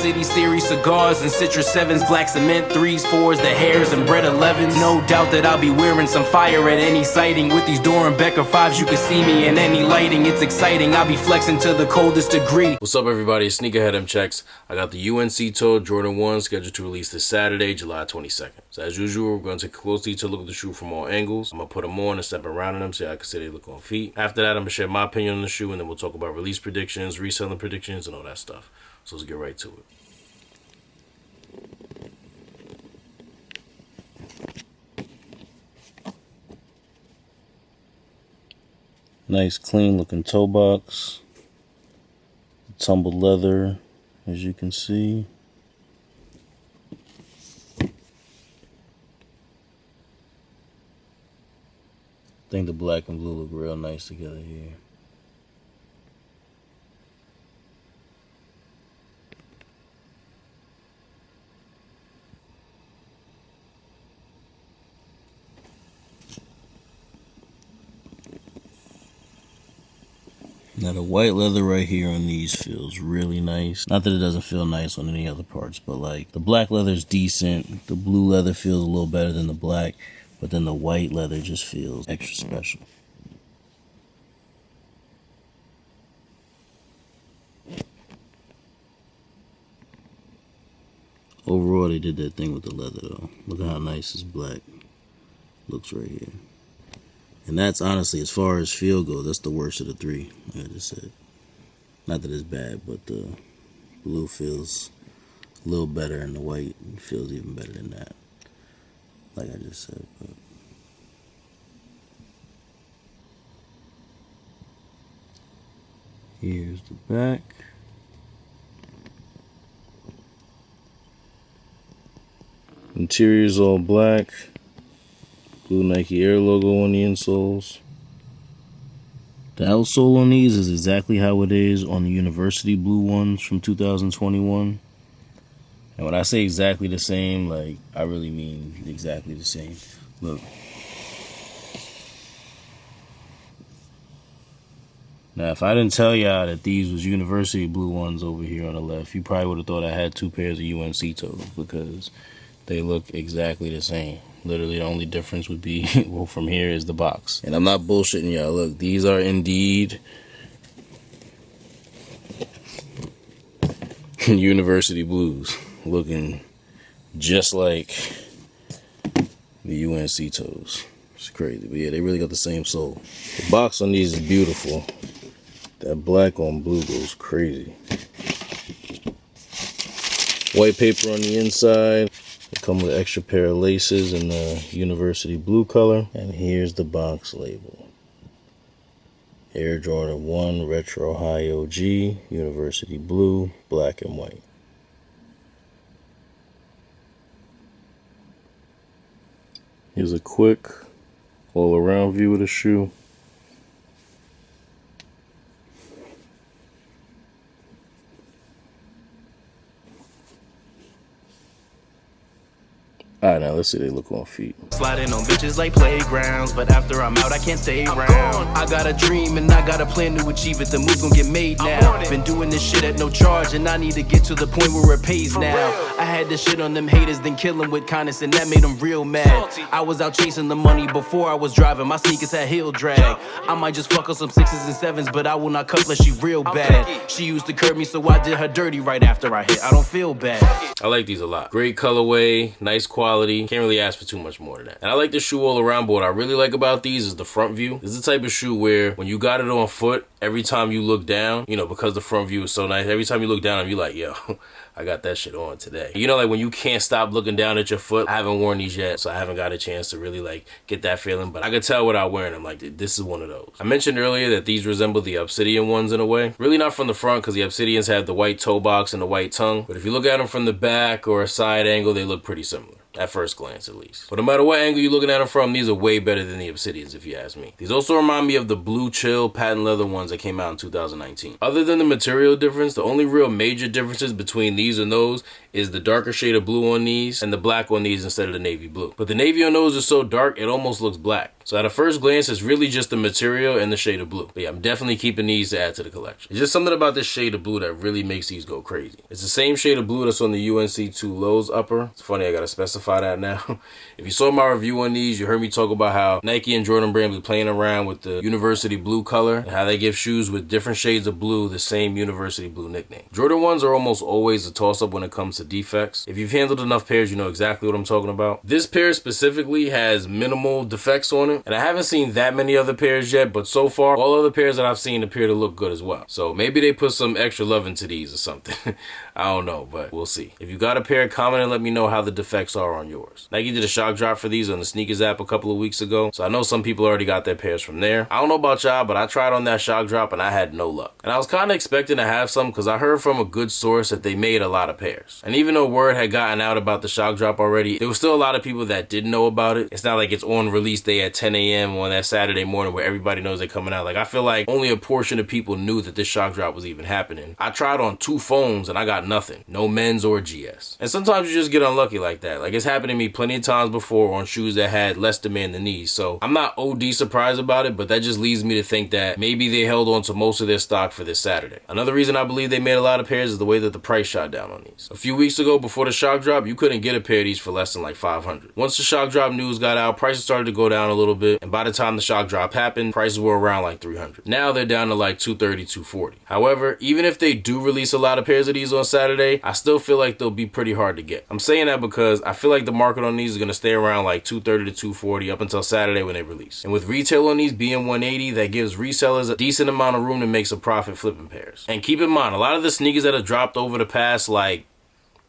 City series cigars and Citrus 7s, black cement 3s, 4s, the hairs and bread 11s. No doubt that I'll be wearing some fire at any sighting. With these Doran Becker 5s, you can see me in any lighting. It's exciting, I'll be flexing to the coldest degree. What's up, everybody? It's Sneakerhead M Checks. I got the UNC Toe Jordan 1 scheduled to release this Saturday, July 22nd. So as usual, we're going to take a close detailed look at the shoe from all angles. I'm going to put them on and step around in them so I can see they look on feet. After that, I'm going to share my opinion on the shoe, and then we'll talk about release predictions, reselling predictions, and all that stuff. So let's get right to it. Nice clean looking toe box. Tumbled leather, as you can see. I think the black and blue look real nice together here. Now the white leather right here on these feels really nice. Not that it doesn't feel nice on any other parts, but like the black leather is decent. The blue leather feels a little better than the black, but then the white leather just feels extra special. Overall, they did that thing with the leather though. Look at how nice this black looks right here. And that's honestly, as far as feel goes, that's the worst of the three, like I just said. Not that it's bad, but the blue feels a little better and the white feels even better than that, like I just said. But here's the back. Interior's all black. Blue Nike Air logo on the insoles. The outsole on these is exactly how it is on the University blue ones from 2021. And when I say exactly the same, like, I really mean exactly the same. Look. Now, if I didn't tell y'all that these was University blue ones over here on the left, you probably would have thought I had two pairs of UNC toes because they look exactly the same. Literally, the only difference would be, well, from here is the box. And I'm not bullshitting y'all. Look, these are indeed University blues, looking just like the UNC toes. It's crazy, but yeah, they really got the same sole. The box on these is beautiful. That black on blue goes crazy. White paper on the inside. They come with an extra pair of laces in the University blue color. And here's the box label. Air Jordan 1 Retro High OG, University blue, black and white. Here's a quick all-around view of the shoe. Alright, now let's see they look on feet. Sliding on bitches like playgrounds, but after I'm out, I can't stay around. I got a dream and I got a plan to achieve it. The move gon' get made now. Been doing this shit at no charge, and I need to get to the point where it pays now. I had this shit on them haters, then kill them with kindness, and that made them real mad. I was out chasing the money before I was driving. My sneakers had heel drag. I might just fuck up some 6s and 7s, but I will not cuff unless she real bad. She used to curb me, so I did her dirty right after I hit. I don't feel bad. I like these a lot. Great colorway, nice quality. Can't really ask for too much more than that. And I like the shoe all around, but what I really like about these is the front view. This is the type of shoe where when you got it on foot, every time you look down, you know, because the front view is so nice, every time you look down, you're like, yo, I got that shit on today. You know, like when you can't stop looking down at your foot. I haven't worn these yet, so I haven't got a chance to really like get that feeling, but I can tell without wearing them, like this is one of those. I mentioned earlier that these resemble the Obsidian ones in a way. Really not from the front, because the Obsidians have the white toe box and the white tongue, but if you look at them from the back or a side angle, they look pretty similar. At first glance, at least. But no matter what angle you're looking at them from, these are way better than the Obsidians, if you ask me. These also remind me of the Blue Chill patent leather ones that came out in 2019. Other than the material difference, the only real major differences between these and those is the darker shade of blue on these and the black on these instead of the navy blue. But the navy on those is so dark, it almost looks black. So at a first glance, it's really just the material and the shade of blue. But yeah, I'm definitely keeping these to add to the collection. It's just something about this shade of blue that really makes these go crazy. It's the same shade of blue that's on the UNC Toe Lows upper. It's funny, I gotta specify that now. If you saw my review on these, you heard me talk about how Nike and Jordan Brand be playing around with the university blue color and how they give shoes with different shades of blue the same university blue nickname. Jordan 1s are almost always a toss-up when it comes to defects. If you've handled enough pairs, you know exactly what I'm talking about. This pair specifically has minimal defects on it, and I haven't seen that many other pairs yet, but so far, all other pairs that I've seen appear to look good as well. So maybe they put some extra love into these or something. I don't know, but we'll see. If you got a pair, comment and let me know how the defects are on yours. Nike did a shock drop for these on the sneakers app a couple of weeks ago, so I know some people already got their pairs from there. I don't know about y'all, but I tried on that shock drop and I had no luck. And I was kind of expecting to have some because I heard from a good source that they made a lot of pairs. And even though word had gotten out about the shock drop already, there was still a lot of people that didn't know about it. It's not like it's on release day at 10 a.m. on that Saturday morning where everybody knows they're coming out. Like, I feel like only a portion of people knew that this shock drop was even happening. I tried on 2 phones and I got nothing. No men's or GS. And sometimes you just get unlucky like that. Like, it's happened to me plenty of times before on shoes that had less demand than these. So I'm not OD surprised about it, but that just leads me to think that maybe they held on to most of their stock for this Saturday. Another reason I believe they made a lot of pairs is the way that the price shot down on these. A few weeks ago, before the shock drop, you couldn't get a pair of these for less than like $500. Once the shock drop news got out, prices started to go down a little bit, and by the time the shock drop happened, prices were around like $300. Now they're down to like $230, $240. However, even if they do release a lot of pairs of these on Saturday, I still feel like they'll be pretty hard to get. I'm saying that because I feel like the market on these is going to stay around like $230 to $240 up until Saturday when they release. And with retail on these being $180, that gives resellers a decent amount of room to make some profit flipping pairs. And keep in mind, a lot of the sneakers that have dropped over the past like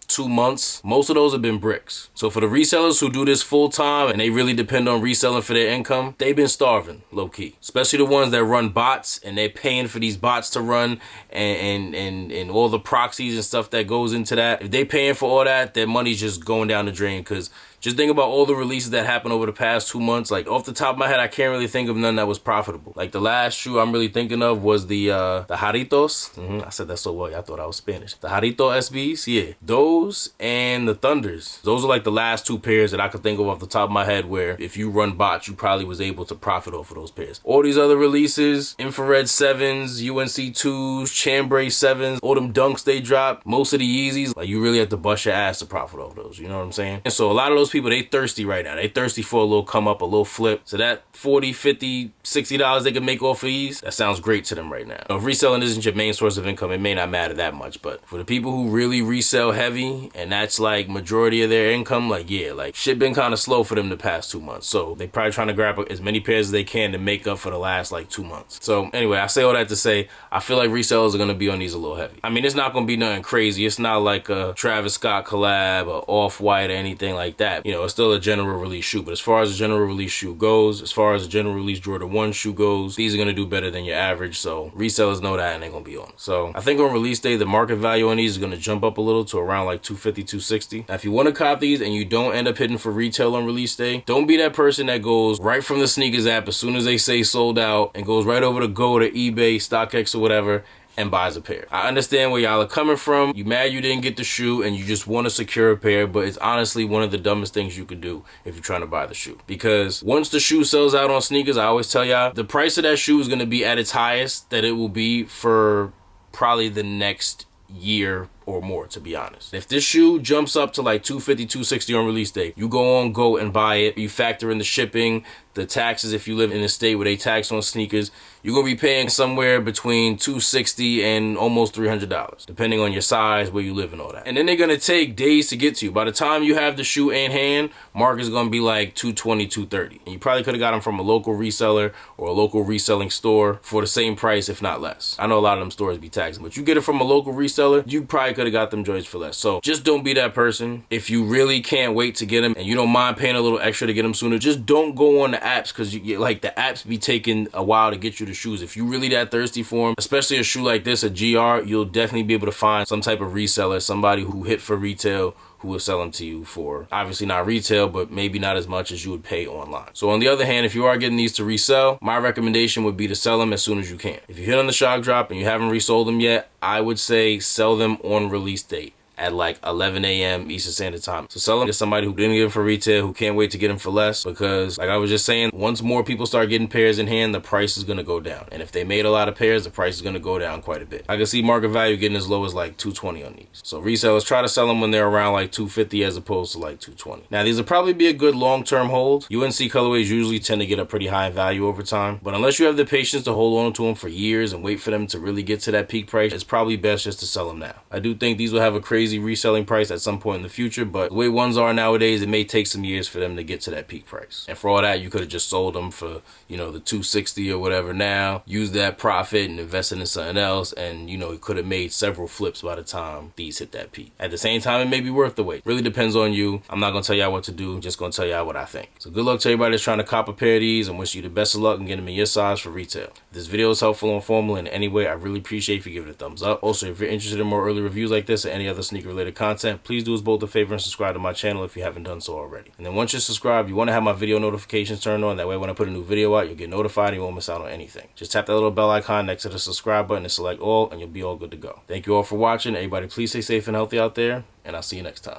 2 months, most of those have been bricks. So for the resellers who do this full time and they really depend on reselling for their income, they've been starving, low key. Especially the ones that run bots and they're paying for these bots to run and all the proxies and stuff that goes into that. If they paying for all that, their money's just going down the drain, because just think about all the releases that happened over the past 2 months. Like, off the top of my head, I can't really think of none that was profitable. Like, the last shoe I'm really thinking of was the Jarritos. I said that so well, I thought I was Spanish. The Jarrito SBs, yeah. Those and the Thunders. Those are like the last 2 pairs that I could think of off the top of my head where if you run bots, you probably was able to profit off of those pairs. All these other releases, Infrared 7s, UNC 2s, Chambray 7s, all them dunks they dropped, most of the Yeezys, like, you really have to bust your ass to profit off those, you know what I'm saying? And so a lot of those people, they thirsty right now. They thirsty for a little come up, a little flip. So that $40, $50, $60 they can make off of these, that sounds great to them right now. Now, if reselling isn't your main source of income, it may not matter that much, but for the people who really resell heavy and that's like majority of their income, like, yeah, like, shit been kind of slow for them the past 2 months. So they probably trying to grab as many pairs as they can to make up for the last like 2 months. So anyway, I say all that to say, I feel like resellers are going to be on these a little heavy. I mean, it's not going to be nothing crazy. It's not like a Travis Scott collab or Off-White or anything like that. You know, it's still a general release shoe, but as far as a general release shoe goes, as far as a general release Jordan 1 shoe goes, these are going to do better than your average. So resellers know that and they're going to be on. So I think on release day, the market value on these is going to jump up a little to around like $250, $260. Now, if you want to cop these and you don't end up hitting for retail on release day, don't be that person that goes right from the sneakers app as soon as they say sold out and goes right over to Go to eBay, StockX or whatever and buys a pair. I understand where y'all are coming from. You mad you didn't get the shoe and you just want to secure a pair, but it's honestly one of the dumbest things you could do if you're trying to buy the shoe. Because once the shoe sells out on sneakers, I always tell y'all, the price of that shoe is going to be at its highest that it will be for probably the next year or more, to be honest. If this shoe jumps up to like $250, $260 on release day, you go and buy it. You factor in the shipping, the taxes if you live in a state where they tax on sneakers, you're gonna be paying somewhere between $260 and almost $300, depending on your size, where you live and all that. And then they're gonna take days to get to you. By the time you have the shoe in hand, market's gonna be like $220, $230. And you probably could have got them from a local reseller or a local reselling store for the same price, if not less. I know a lot of them stores be taxing, but you get it from a local reseller, you probably could have got them joints for less. So just don't be that person. If you really can't wait to get them and you don't mind paying a little extra to get them sooner, just don't go on the apps, because you like the apps be taking a while to get you the shoes. If you really that thirsty for them, especially a shoe like this, a GR, you'll definitely be able to find some type of reseller, somebody who hit for retail, who will sell them to you for obviously not retail, but maybe not as much as you would pay online. So on the other hand, if you are getting these to resell, my recommendation would be to sell them as soon as you can. If you hit on the shock drop and you haven't resold them yet, I would say sell them on release date. at like 11 a.m. Eastern Standard Time. So sell them to somebody who didn't get them for retail, who can't wait to get them for less, because like I was just saying, once more people start getting pairs in hand, the price is going to go down. And if they made a lot of pairs, the price is going to go down quite a bit. I can see market value getting as low as like $220 on these. So resellers, try to sell them when they're around like $250 as opposed to like $220. Now these will probably be a good long-term hold. UNC colorways usually tend to get a pretty high value over time, but unless you have the patience to hold on to them for years and wait for them to really get to that peak price, it's probably best just to sell them now. I do think these will have a crazy reselling price at some point in the future, but the way ones are nowadays, it may take some years for them to get to that peak price. And for all that, you could have just sold them for, you know, the $260 or whatever now, use that profit and invest it in something else, and you know, you could have made several flips by the time these hit that peak. At the same time, it may be worth the wait. Really depends on you. I'm not gonna tell y'all what to do, just gonna tell y'all what I think. So good luck to everybody that's trying to cop a pair of these, and wish you the best of luck in getting them in your size for retail. If this video is helpful or informative in any way, I really appreciate if you give it a thumbs up. Also, if you're interested in more early reviews like this or any other sneaker related content, please do us both a favor and subscribe to my channel if you haven't done so already. And then once you're subscribed, you want to have my video notifications turned on. That way when I put a new video out, you'll get notified and you won't miss out on anything. Just tap that little bell icon next to the subscribe button and select all, and you'll be all good to go. Thank you all for watching. Everybody please stay safe and healthy out there, and I'll see you next time.